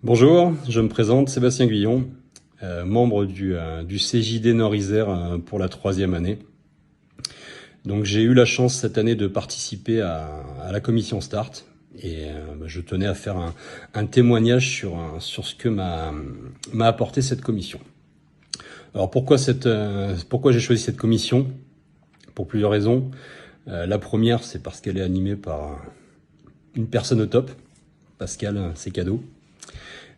Bonjour, je me présente Sébastien Guillon, membre du CJD Nord-Isère pour la 3e année. Donc j'ai eu la chance cette année de participer à la commission Start et je tenais à faire un témoignage sur ce que m'a apporté cette commission. Alors pourquoi j'ai choisi cette commission? Pour plusieurs raisons. La première, c'est parce qu'elle est animée par une personne au top, Pascal, c'est cadeau.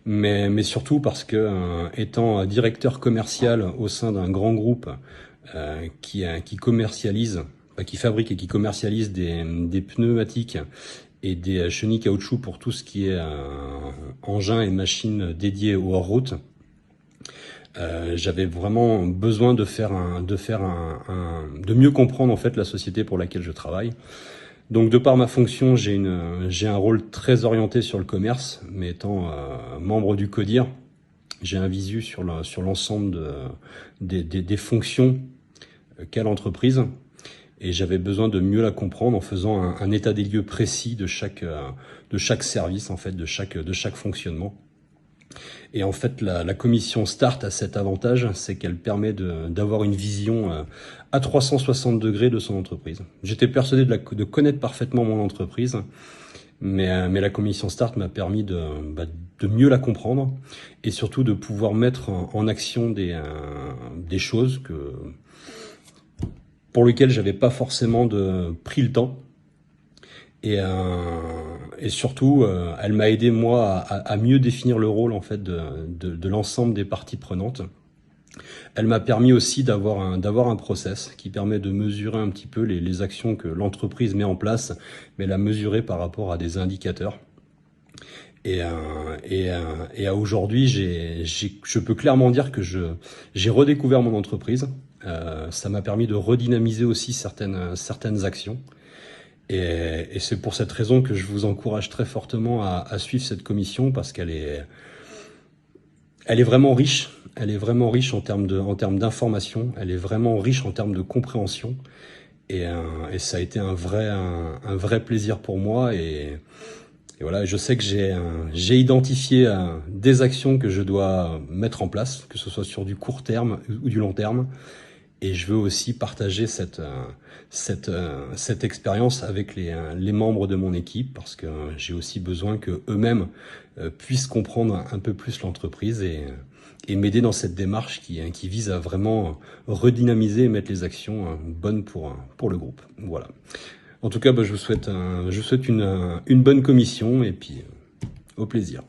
Mais surtout parce que, étant directeur commercial au sein d'un grand groupe qui commercialise, qui fabrique et qui commercialise des pneumatiques et des chenilles caoutchouc pour tout ce qui est engins et machines dédiés aux hors-route, j'avais vraiment besoin de mieux comprendre en fait la société pour laquelle je travaille. Donc de par ma fonction, j'ai un rôle très orienté sur le commerce, mais étant membre du CODIR, j'ai un visu sur l'ensemble des fonctions qu'a l'entreprise, et j'avais besoin de mieux la comprendre en faisant un état des lieux précis de chaque service, en fait, de chaque fonctionnement. Et en fait, la commission Start a cet avantage, c'est qu'elle permet d'avoir une vision à 360 degrés de son entreprise. J'étais persuadé de connaître parfaitement mon entreprise, mais la commission Start m'a permis de mieux la comprendre et surtout de pouvoir mettre en action des choses pour lesquelles j'avais pas forcément pris le temps. Et surtout, elle m'a aidé moi à mieux définir le rôle en fait de l'ensemble des parties prenantes. Elle m'a permis aussi d'avoir un process qui permet de mesurer un petit peu les actions que l'entreprise met en place, mais la mesurer par rapport à des indicateurs. Et à aujourd'hui, je peux clairement dire que j'ai redécouvert mon entreprise. Ça m'a permis de redynamiser aussi certaines actions. Et c'est pour cette raison que je vous encourage très fortement à suivre cette commission, parce qu'elle est vraiment riche. Elle est vraiment riche en termes d'information. Elle est vraiment riche en termes de compréhension. Et ça a été un vrai plaisir pour moi. Et voilà, je sais que j'ai identifié des actions que je dois mettre en place, que ce soit sur du court terme ou du long terme. Et je veux aussi partager cette expérience avec les membres de mon équipe, parce que j'ai aussi besoin que eux-mêmes puissent comprendre un peu plus l'entreprise et m'aider dans cette démarche qui vise à vraiment redynamiser et mettre les actions bonnes pour le groupe. Voilà. En tout cas, je vous souhaite une bonne commission et puis au plaisir.